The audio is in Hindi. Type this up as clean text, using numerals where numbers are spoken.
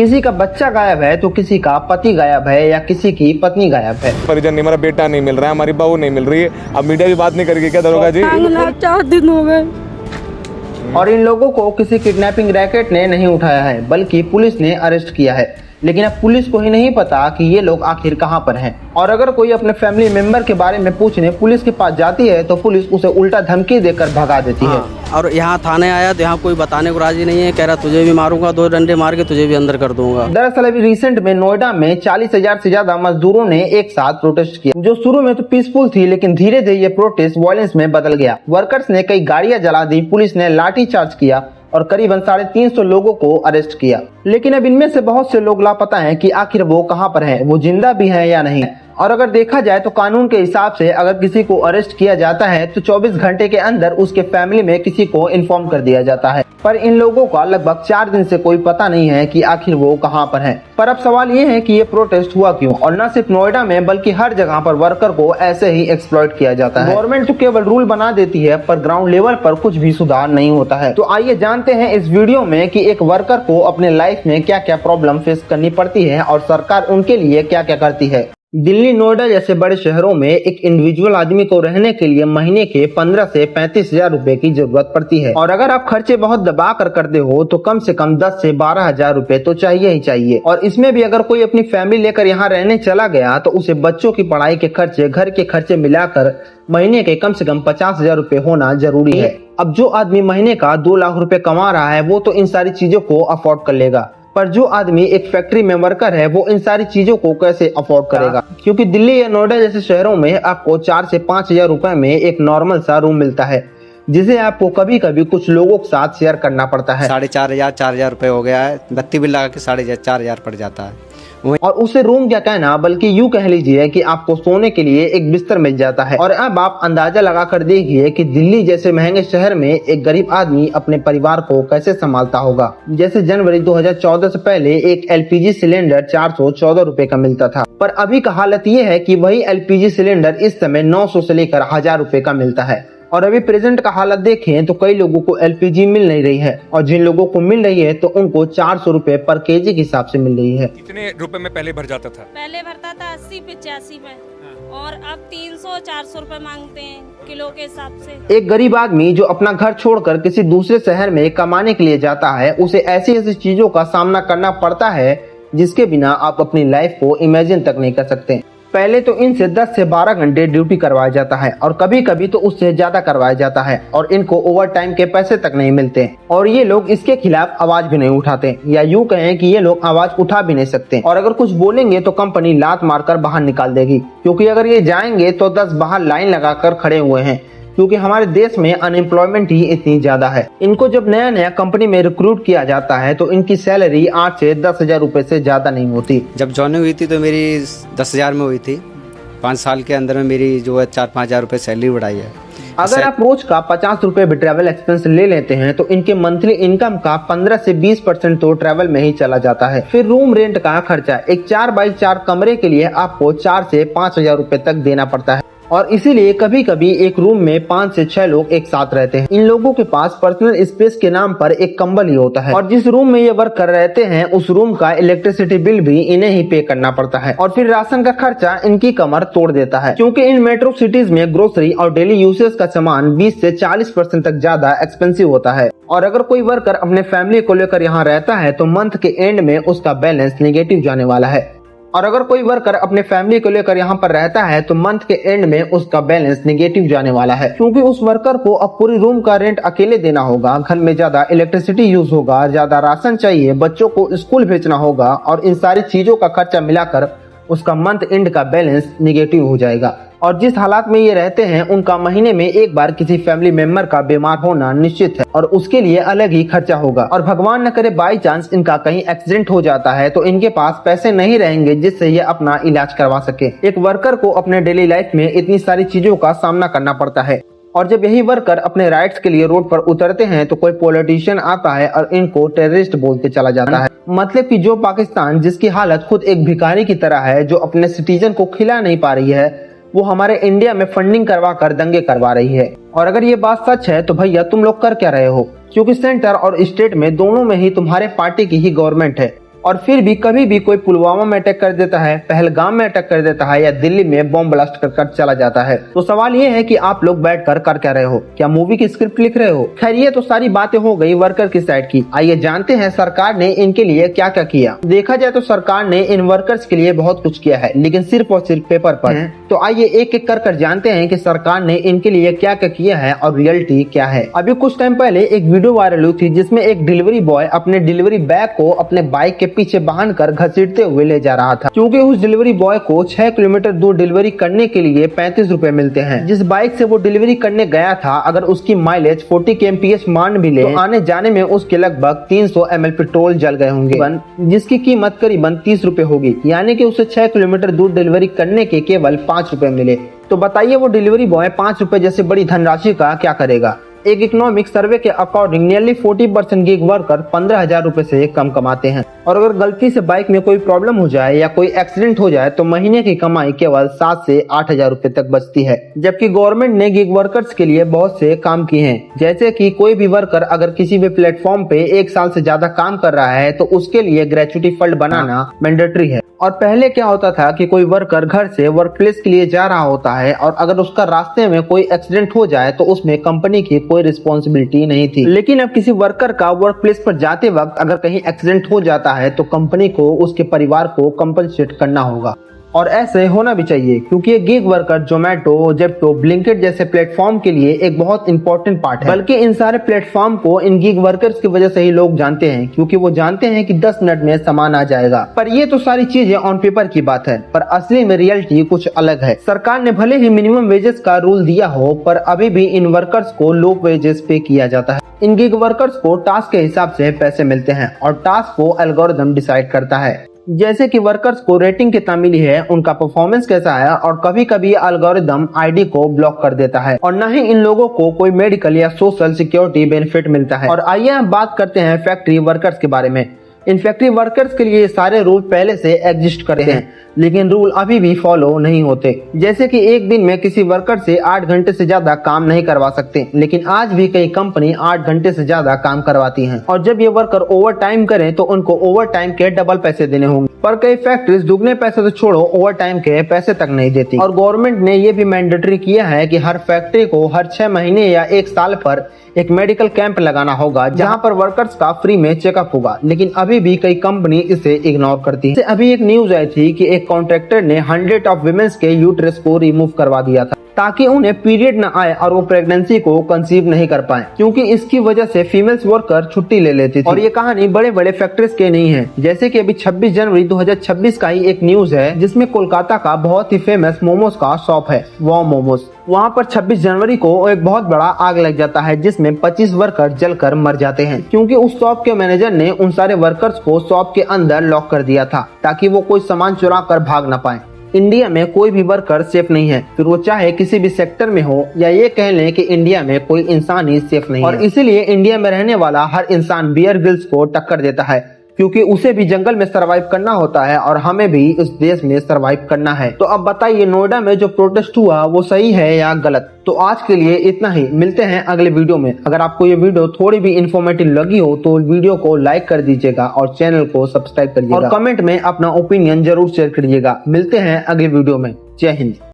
किसी का बच्चा गायब है तो किसी का पति गायब है या किसी की पत्नी गायब है। परिजन नहीं, हमारा बेटा नहीं मिल रहा है, हमारी बहू नहीं मिल रही है। अब मीडिया भी बात नहीं करेगी क्या दरोगा जी? 4 दिन हो गए। और इन लोगों को किसी किडनैपिंग रैकेट ने नहीं उठाया है बल्कि पुलिस ने अरेस्ट किया है। लेकिन अब पुलिस को ही नहीं पता कि ये लोग आखिर कहां पर हैं। और अगर कोई अपने फैमिली मेंबर के बारे में पूछने पुलिस के पास जाती है तो पुलिस उसे उल्टा धमकी देकर भगा देती है। और यहाँ थाने आया तो यहाँ कोई बताने को राजी नहीं है, कह रहा तुझे भी मारूंगा, 2 डंडे मार के तुझे भी अंदर कर दूंगा। दरअसल अभी रिसेंट में नोएडा में 40,000 से ज्यादा मजदूरों ने एक साथ प्रोटेस्ट किया, जो शुरू में तो पीसफुल थी लेकिन धीरे धीरे ये प्रोटेस्ट वायलेंस में बदल गया। वर्कर्स ने कई गाड़ियां जला दी, पुलिस ने लाठीचार्ज किया और करीबन 350 लोगों को अरेस्ट किया। लेकिन अब इनमें से बहुत से लोग लापता हैं कि आखिर वो कहां पर हैं, वो जिंदा भी हैं या नहीं। और अगर देखा जाए तो कानून के हिसाब से अगर किसी को अरेस्ट किया जाता है तो 24 घंटे के अंदर उसके फैमिली में किसी को इन्फॉर्म कर दिया जाता है। पर इन लोगों का लगभग 4 दिन से कोई पता नहीं है कि आखिर वो कहां पर हैं। पर अब सवाल ये है कि ये प्रोटेस्ट हुआ क्यों, और न सिर्फ नोएडा में बल्कि हर जगह पर वर्कर को ऐसे ही एक्सप्लॉइट किया जाता है। गवर्नमेंट तो केवल रूल बना देती है पर ग्राउंड लेवल पर कुछ भी सुधार नहीं होता है। तो आइए जानते हैं इस वीडियो में कि एक वर्कर को अपने लाइफ में क्या क्या प्रॉब्लम फेस करनी पड़ती है और सरकार उनके लिए क्या क्या करती है। दिल्ली, नोएडा जैसे बड़े शहरों में एक इंडिविजुअल आदमी को रहने के लिए महीने के 15 से 35,000 रुपए की जरूरत पड़ती है। और अगर आप खर्चे बहुत दबा कर करते हो तो कम से कम 10 से 12,000 रुपए तो चाहिए ही चाहिए। और इसमें भी अगर कोई अपनी फैमिली लेकर यहाँ रहने चला गया तो उसे बच्चों की पढ़ाई के खर्चे, घर के खर्चे मिलाकर महीने के कम से कम 50,000 रुपए होना जरूरी है। अब जो आदमी महीने का 2 लाख रुपए कमा रहा है वो तो इन सारी चीजों को अफोर्ड कर लेगा, पर जो आदमी एक फैक्ट्री में वर्कर है वो इन सारी चीजों को कैसे अफोर्ड करेगा? क्योंकि दिल्ली या नोएडा जैसे शहरों में आपको 4 से 5,000 रुपए में एक नॉर्मल सा रूम मिलता है, जिसे आपको कभी कभी कुछ लोगों के साथ शेयर करना पड़ता है। 4,500 रुपए हो गया है, बत्ती बिल लगा के 4,500 पड़ जाता है। और उसे रूम क्या कहना बल्कि यूं कह लीजिए कि आपको सोने के लिए एक बिस्तर मिल जाता है। और अब आप अंदाजा लगाकर देखिए कि दिल्ली जैसे महंगे शहर में एक गरीब आदमी अपने परिवार को कैसे संभालता होगा। जैसे जनवरी 2014 से पहले एक एलपीजी सिलेंडर 414 रुपए का मिलता था, पर अभी का हालत ये है कि वही एलपीजी सिलेंडर इस समय 900 से लेकर 1,000 रुपए का मिलता है। और अभी प्रेजेंट का हालत देखें तो कई लोगों को एलपीजी मिल नहीं रही है, और जिन लोगों को मिल रही है तो उनको 400 रुपए पर केजी के हिसाब से मिल रही है। कितने रुपए में पहले भर जाता था? पहले भरता था 80-85 में, और अब 300-400 रुपए मांगते हैं किलो के हिसाब से। एक गरीब आदमी जो अपना घर छोड़कर किसी दूसरे शहर में कमाने के लिए जाता है उसे ऐसी ऐसी चीजों का सामना करना पड़ता है जिसके बिना आप अपनी लाइफ को इमेजिन तक नहीं कर सकते। पहले तो इनसे 10 से 12 घंटे ड्यूटी करवाया जाता है और कभी कभी तो उससे ज्यादा करवाया जाता है, और इनको ओवर टाइम के पैसे तक नहीं मिलते। और ये लोग इसके खिलाफ आवाज भी नहीं उठाते, या यूं कहें कि ये लोग आवाज उठा भी नहीं सकते। और अगर कुछ बोलेंगे तो कंपनी लात मारकर बाहर निकाल देगी, क्योंकि अगर ये जाएंगे तो 10 बाहर लाइन लगाकर खड़े हुए हैं, क्योंकि हमारे देश में अनएम्प्लॉयमेंट ही इतनी ज्यादा है। इनको जब नया नया कंपनी में रिक्रूट किया जाता है तो इनकी सैलरी 8 से 10,000 रुपए से ज्यादा नहीं होती। जब जॉइनिंग हुई थी तो मेरी 10,000 में हुई थी। 5 साल के अंदर में मेरी जो है 4-5,000 रुपए सैलरी बढ़ाई है। अगर आप रोज का 50 रुपए भी ट्रैवल एक्सपेंस ले लेते हैं तो इनके मंथली इनकम का 15 से 20% तो ट्रैवल में ही चला जाता है। फिर रूम रेंट का खर्चा, एक 4x4 कमरे के लिए आपको 4 से 5,000 रुपए तक देना पड़ता है, और इसीलिए कभी कभी एक रूम में 5 से 6 लोग एक साथ रहते हैं। इन लोगों के पास पर्सनल स्पेस के नाम पर एक कंबल ही होता है, और जिस रूम में ये वर्क कर रहते हैं उस रूम का इलेक्ट्रिसिटी बिल भी इन्हें ही पे करना पड़ता है। और फिर राशन का खर्चा इनकी कमर तोड़ देता है, क्योंकि इन मेट्रो सिटीज में ग्रोसरी और डेली यूसेज का सामान 20 से 40% तक ज्यादा एक्सपेंसिव होता है। और अगर कोई वर्कर अपने फैमिली को लेकर यहाँ रहता है तो मंथ के एंड में उसका बैलेंस नेगेटिव जाने वाला है। और अगर कोई वर्कर अपने फैमिली को लेकर यहाँ पर रहता है तो मंथ के एंड में उसका बैलेंस नेगेटिव जाने वाला है, क्योंकि उस वर्कर को अब पूरी रूम का रेंट अकेले देना होगा, घर में ज्यादा इलेक्ट्रिसिटी यूज होगा, ज्यादा राशन चाहिए, बच्चों को स्कूल भेजना होगा, और इन सारी चीजों का खर्चा मिलाकर उसका मंथ एंड का बैलेंस नेगेटिव हो जाएगा। और जिस हालात में ये रहते हैं उनका महीने में एक बार किसी फैमिली मेंबर का बीमार होना निश्चित है, और उसके लिए अलग ही खर्चा होगा। और भगवान न करे बाई चांस इनका कहीं एक्सीडेंट हो जाता है तो इनके पास पैसे नहीं रहेंगे जिससे ये अपना इलाज करवा सके। एक वर्कर को अपने डेली लाइफ में इतनी सारी चीजों का सामना करना पड़ता है, और जब यही वर्कर अपने राइट्स के लिए रोड पर उतरते हैं तो कोई पॉलिटिशियन आता है और इनको टेररिस्ट बोल के चला जाता है। मतलब कि जो पाकिस्तान जिसकी हालत खुद एक भिखारी की तरह है, जो अपने सिटीजन को खिला नहीं पा रही है, वो हमारे इंडिया में फंडिंग करवा कर दंगे करवा रही है। और अगर ये बात सच है तो भैया तुम लोग कर क्या रहे हो, क्योंकि सेंटर और स्टेट में दोनों में ही तुम्हारे पार्टी की ही गवर्नमेंट है। और फिर भी कभी भी कोई पुलवामा में अटैक कर देता है, पहलगाम में अटैक कर देता है या दिल्ली में बॉम्ब ब्लास्ट कर चला जाता है। तो सवाल ये है कि आप लोग बैठकर कर क्या रहे हो? क्या मूवी की स्क्रिप्ट लिख रहे हो? खैर ये तो सारी बातें हो गई वर्कर की साइड की। आइए जानते हैं सरकार ने इनके लिए क्या क्या किया। देखा जाए तो सरकार ने इन वर्कर्स के लिए बहुत कुछ किया है, लेकिन सिर्फ और सिर्फ पेपर पर। तो आइए एक एक कर जानते हैं कि सरकार ने इनके लिए क्या क्या किया है और रियलिटी क्या है। अभी कुछ टाइम पहले एक वीडियो वायरल हुई थी जिसमें एक डिलीवरी बॉय अपने डिलीवरी बैग को अपने बाइक के पीछे बांध कर घसीटते हुए ले जा रहा था, क्योंकि उस डिलीवरी बॉय को 6 किलोमीटर दूर डिलीवरी करने के लिए 35 रुपए मिलते हैं। जिस बाइक से वो डिलीवरी करने गया था, अगर उसकी माइलेज 40 kmph मान भी ले तो आने जाने में उसके लगभग 300 ml पेट्रोल जल गए होंगे, जिसकी कीमत करीबन 30 रुपए होगी। यानी कि उसे 6 किलोमीटर दूर डिलीवरी करने के केवल 5 रुपए मिले। तो बताइए वो डिलीवरी बॉय 5 रुपए जैसे बड़ी धनराशि का क्या करेगा। एक इकोनॉमिक सर्वे के अकॉर्डिंग नियरली 40% गिग वर्कर 15,000 रुपए से कम कमाते हैं, और अगर गलती से बाइक में कोई प्रॉब्लम हो जाए या कोई एक्सीडेंट हो जाए तो महीने की कमाई केवल 7 से 8,000 रुपए तक बचती है। जबकि गवर्नमेंट ने गिग वर्कर्स के लिए बहुत से काम किए हैं, जैसे कि कोई भी वर्कर अगर किसी भी प्लेटफॉर्म पे 1 साल से ज्यादा काम कर रहा है तो उसके लिए ग्रेच्युटी फंड बनाना मैंडेटरी है। और पहले क्या होता था कि कोई वर्कर घर से वर्क प्लेस के लिए जा रहा होता है और अगर उसका रास्ते में कोई एक्सीडेंट हो जाए तो उसमें कंपनी की कोई रिस्पॉन्सिबिलिटी नहीं थी। लेकिन अब किसी वर्कर का वर्क प्लेस पर जाते वक्त अगर कहीं एक्सीडेंट हो जाता है तो कंपनी को उसके परिवार को कंपनसेट करना होगा, और ऐसे होना भी चाहिए, क्योंकि ये gig worker Zomato, Zepto, Blinkit जैसे प्लेटफॉर्म के लिए एक बहुत इंपॉर्टेंट पार्ट है। बल्कि इन सारे प्लेटफॉर्म को इन गिग वर्कर्स की वजह से ही लोग जानते हैं, क्योंकि वो जानते हैं कि 10 मिनट में सामान आ जाएगा। पर ये तो सारी चीजें ऑन पेपर की बात है, पर असली में रियलिटी कुछ अलग है। सरकार ने भले ही मिनिमम वेजेस का रूल दिया हो, पर अभी भी इन वर्कर्स को लो वेजेस पे किया जाता है। इन गिग वर्कर्स को टास्क के हिसाब से पैसे मिलते हैं और टास्क को एल्गोरिथम डिसाइड करता है, जैसे कि वर्कर्स को रेटिंग कितना मिली है, उनका परफॉर्मेंस कैसा है, और कभी कभी एल्गोरिथम आईडी को ब्लॉक कर देता है। और न ही इन लोगों को कोई मेडिकल या सोशल सिक्योरिटी बेनिफिट मिलता है। और आइए हम बात करते हैं फैक्ट्री वर्कर्स के बारे में। इन फैक्ट्री वर्कर्स के लिए सारे रूल पहले से एग्जिस्ट करते हैं, लेकिन रूल अभी भी फॉलो नहीं होते। जैसे कि एक दिन में किसी वर्कर से 8 घंटे से ज्यादा काम नहीं करवा सकते, लेकिन आज भी कई कंपनी 8 घंटे से ज्यादा काम करवाती हैं। और जब ये वर्कर ओवर टाइम करें तो उनको ओवर टाइम के डबल पैसे देने होंगे। पर कई फैक्ट्रीज दुगने पैसे तो छोड़ो, ओवर टाइम के पैसे तक नहीं देती। और गवर्नमेंट ने ये भी मैंडेटरी किया है कि हर फैक्ट्री को हर 6 महीने या 1 साल पर एक मेडिकल कैंप लगाना होगा, जहां पर वर्कर्स का फ्री में चेकअप होगा। लेकिन अभी भी कई कंपनी इसे इग्नोर करती है। अभी एक न्यूज आई थी कि एक कॉन्ट्रैक्टर ने 100 ऑफ विमेंस के यूट्रस को रिमूव करवा दिया था, ताकि उन्हें पीरियड न आए और वो प्रेगनेंसी को कंसीव नहीं कर पाए, क्योंकि इसकी वजह से फीमेल्स वर्कर छुट्टी ले लेती थी। और ये कहानी बड़े बड़े फैक्ट्रीज के नहीं है। जैसे कि अभी 26 जनवरी 2026 का ही एक न्यूज है, जिसमें कोलकाता का बहुत ही फेमस मोमोज का शॉप है, वो मोमोज। वहाँ पर 26 जनवरी को एक बहुत बड़ा आग लग जाता है, जिसमें 25 वर्कर जलकर मर जाते हैं, क्योंकि उस शॉप के मैनेजर ने उन सारे वर्कर्स को शॉप के अंदर लॉक कर दिया था, ताकि वो कोई सामान चुरा कर भाग न पाए। इंडिया में कोई भी वर्कर सेफ नहीं है, फिर वो चाहे किसी भी सेक्टर में हो, या ये कह लें कि इंडिया में कोई इंसान ही सेफ नहीं है। और इसीलिए इंडिया में रहने वाला हर इंसान बियर ग्रिल्स को टक्कर देता है, क्योंकि उसे भी जंगल में सरवाइव करना होता है और हमें भी इस देश में सरवाइव करना है। तो अब बताइए, नोएडा में जो प्रोटेस्ट हुआ वो सही है या गलत? तो आज के लिए इतना ही, मिलते हैं अगले वीडियो में। अगर आपको ये वीडियो थोड़ी भी इंफॉर्मेटिव लगी हो तो वीडियो को लाइक कर दीजिएगा और चैनल को सब्सक्राइब करिएगा और कमेंट में अपना ओपिनियन जरूर शेयर करिएगा। मिलते हैं अगले वीडियो में। जय हिंद।